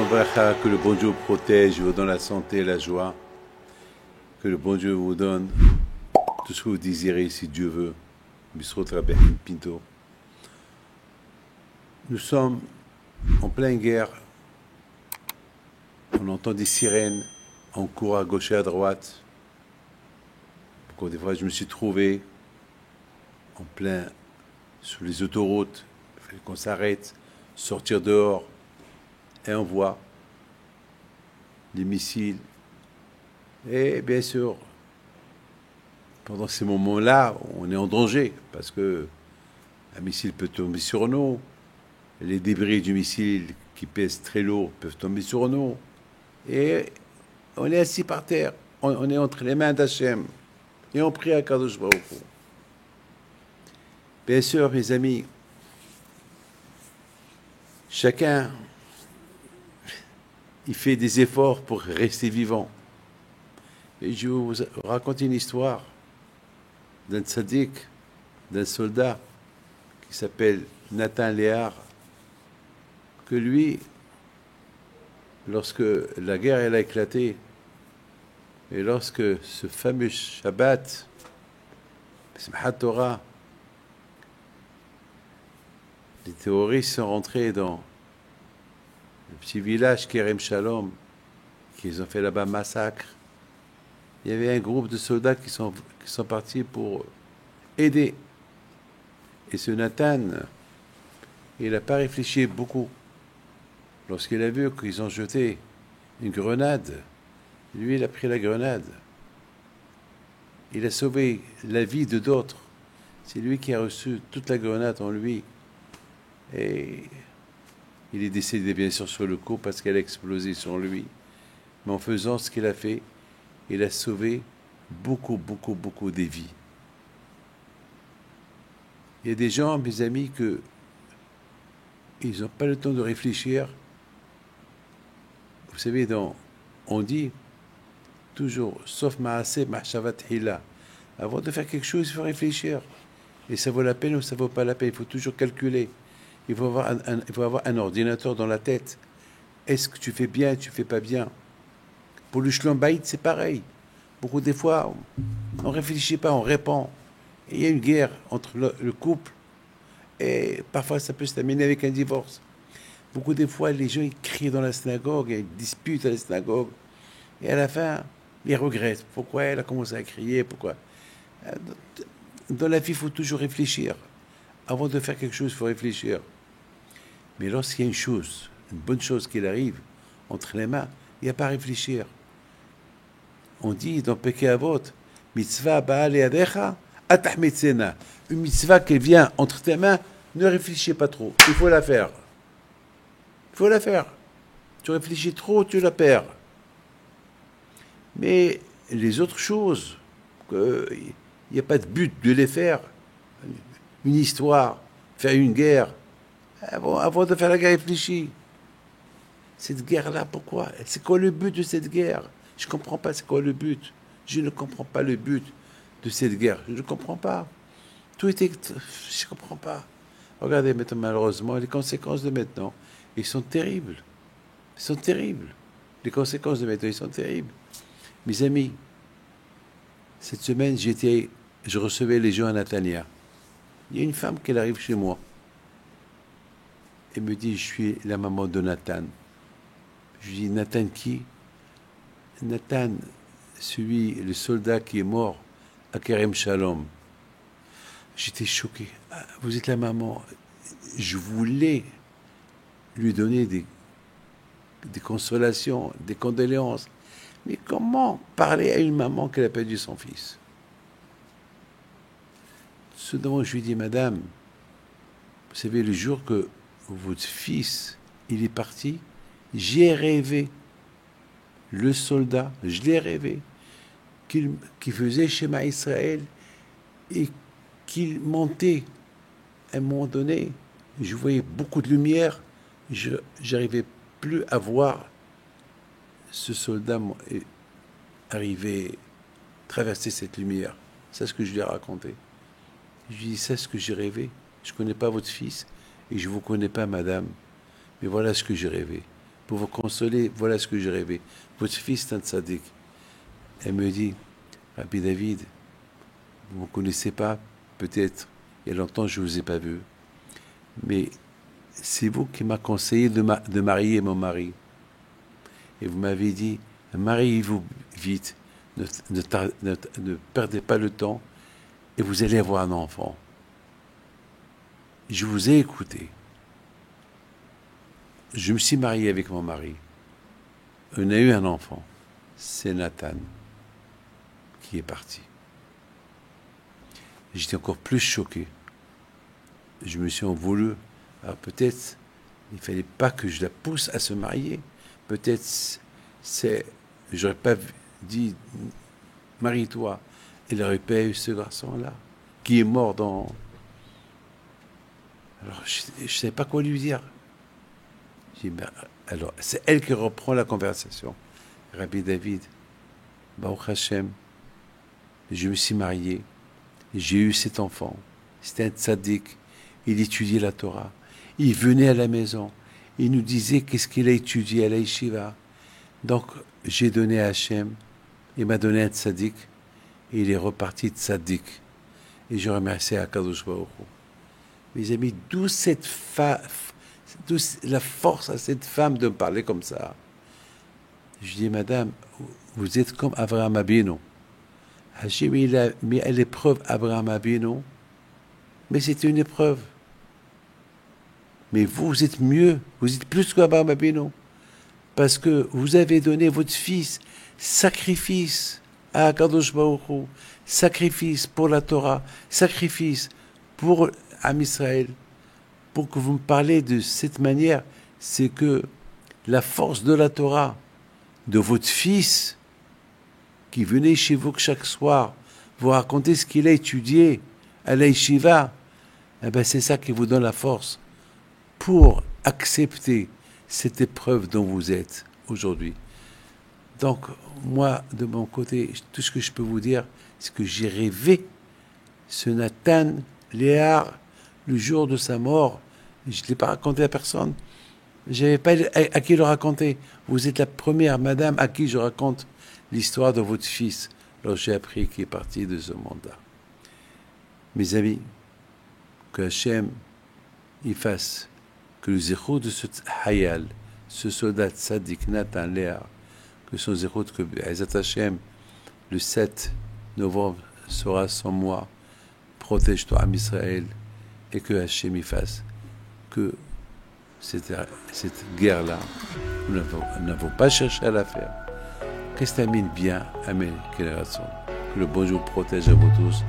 bracha, que le bon Dieu vous protège, vous donne la santé et la joie. Que le bon Dieu vous donne tout ce que vous désirez, si Dieu veut. Bisrot Rabbeinu Pinto. Nous sommes en pleine guerre. On entend des sirènes. On court à gauche et à droite. Encore des fois, je me suis trouvé en plein sur les autoroutes. Il fallait qu'on s'arrête, sortir dehors. Et on voit des missiles. Et bien sûr, pendant ces moments-là, on est en danger, parce que un missile peut tomber sur nous, les débris du missile qui pèsent très lourd peuvent tomber sur nous, et on est assis par terre, on est entre les mains d'Hachem, et on prie à Kadosh Baruch Hu. Bien sûr, mes amis, chacun il fait des efforts pour rester vivant. Et je vais vous raconter une histoire d'un tzaddik, d'un soldat qui s'appelle Nathan Léhar, que lui, lorsque la guerre elle a éclaté, et lorsque ce fameux Shabbat, Simchat Torah, les terroristes sont rentrés dans le petit village Kerem Shalom, qu'ils ont fait là-bas massacre. Il y avait un groupe de soldats qui sont partis pour aider. Et ce Nathan, il n'a pas réfléchi beaucoup. Lorsqu'il a vu qu'ils ont jeté une grenade, lui, il a pris la grenade. Il a sauvé la vie de d'autres. C'est lui qui a reçu toute la grenade en lui. Et il est décédé bien sûr sur le coup parce qu'elle a explosé sur lui. Mais en faisant ce qu'il a fait, il a sauvé beaucoup des vies. Il y a des gens, mes amis, que ils n'ont pas le temps de réfléchir. Vous savez, on dit toujours, sauf ma'aseh ma'shavat hila. Avant de faire quelque chose, il faut réfléchir. Et ça vaut la peine ou ça ne vaut pas la peine. Il faut toujours calculer. Il faut avoir un ordinateur dans la tête. Est-ce que tu fais bien, tu ne fais pas bien? Pour le shlom bayit, c'est pareil. Beaucoup des fois, on ne réfléchit pas, on répond. Et il y a une guerre entre le couple et parfois ça peut se terminer avec un divorce. Beaucoup des fois, les gens ils crient dans la synagogue, ils disputent à la synagogue. Et à la fin, ils regrettent. Pourquoi elle a commencé à crier? Pourquoi? Dans la vie, il faut toujours réfléchir. Avant de faire quelque chose, il faut réfléchir. Mais lorsqu'il y a une bonne chose qui arrive entre les mains, il n'y a pas à réfléchir. On dit dans Pirkei Avot, mitzvah ba'a li'adecha, atahmetzena. Une mitzvah qui vient entre tes mains, ne réfléchis pas trop. Il faut la faire. Il faut la faire. Tu réfléchis trop, tu la perds. Mais les autres choses, il n'y a pas de but de les faire. Une histoire, faire une guerre. Avant de faire la guerre, réfléchis. Cette guerre-là, pourquoi? C'est quoi le but de cette guerre? Je ne comprends pas c'est quoi le but. Je ne comprends pas le but de cette guerre. Je ne comprends pas. Je ne comprends pas. Regardez maintenant, malheureusement, les conséquences de maintenant, ils sont terribles. Ils sont terribles. Les conséquences de maintenant, ils sont terribles. Mes amis, cette semaine, je recevais les gens à Natania. Il y a une femme qui arrive chez moi. Elle me dit, je suis la maman de Nathan. Je lui dis, Nathan qui? Nathan, le soldat qui est mort à Kerem Shalom. J'étais choqué. Ah, vous êtes la maman. Je voulais lui donner des consolations, des condoléances. Mais comment parler à une maman qui a perdu son fils? Ce dont je lui dis, madame, vous savez, le jour que votre fils, il est parti, j'ai rêvé, le soldat, je l'ai rêvé, qu'il faisait Shema Israël et qu'il montait. À un moment donné, je voyais beaucoup de lumière, je n'arrivais plus à voir ce soldat arriver, traverser cette lumière. C'est ce que je lui ai raconté. Je lui ai dit, c'est ce que j'ai rêvé. Je ne connais pas votre fils et je ne vous connais pas, madame. Mais voilà ce que j'ai rêvé. pour vous consoler, voilà ce que j'ai rêvé. Votre fils est un tzaddik. Elle me dit, Rabbi David, vous ne me connaissez pas, peut-être, il y a longtemps je ne vous ai pas vu, mais c'est vous qui m'avez conseillé de marier mon mari. Et vous m'avez dit, mariez-vous vite, ne perdez pas le temps, et vous allez avoir un enfant. Je vous ai écouté. Je me suis marié avec mon mari. On a eu un enfant. C'est Nathan qui est parti. J'étais encore plus choqué. Je me suis en voulu. Alors peut-être, il ne fallait pas que je la pousse à se marier. Peut-être, j'aurais pas dit, marie-toi. Elle n'aurait pas eu ce garçon-là, qui est mort dans... Alors, je ne savais pas quoi lui dire. J'ai dit, alors, c'est elle qui reprend la conversation. Rabbi David, Baruch Hashem, je me suis marié, j'ai eu cet enfant. C'était un tzaddik, il étudiait la Torah. Il venait à la maison, il nous disait qu'est-ce qu'il a étudié à la yeshiva. Donc, j'ai donné à Hashem, il m'a donné un tzaddik, et il est reparti tzaddik. Et je remercie Akadosh Baruch Hu. Mes amis, d'où la force à cette femme de me parler comme ça. Je dis, madame, vous êtes comme Abraham Avinu. Hachem, il a mis à l'épreuve Abraham Avinu, mais c'était une épreuve. Mais vous êtes mieux, vous êtes plus qu'Abraham Avinu, parce que vous avez donné votre fils, sacrifice à Akadosh Baruch Hu, sacrifice pour la Torah, sacrifice pour Am Israël. Pour que vous me parlez de cette manière, c'est que la force de la Torah, de votre fils, qui venait chez vous chaque soir, vous raconter ce qu'il a étudié à la yeshiva, eh ben c'est ça qui vous donne la force pour accepter cette épreuve dont vous êtes aujourd'hui. Donc, moi, de mon côté, tout ce que je peux vous dire, c'est que j'ai rêvé ce Nathan Léar, le jour de sa mort. Je ne l'ai pas raconté à personne. Je n'avais pas à qui le raconter. Vous êtes la première madame à qui je raconte l'histoire de votre fils. Alors j'ai appris qu'il est parti de ce monde-là. Mes amis, que Hachem y fasse que le zéro de ce hayal, ce soldat tzaddik Nathan Léa, que son zéro que Ezat Hachem, le 7 novembre sera son mois, protège-toi à Israël, et que Hachem y fasse que cette guerre-là, nous n'avons pas cherché à la faire. Que se termine bien. Amen. Que le bon Dieu protège à vous tous.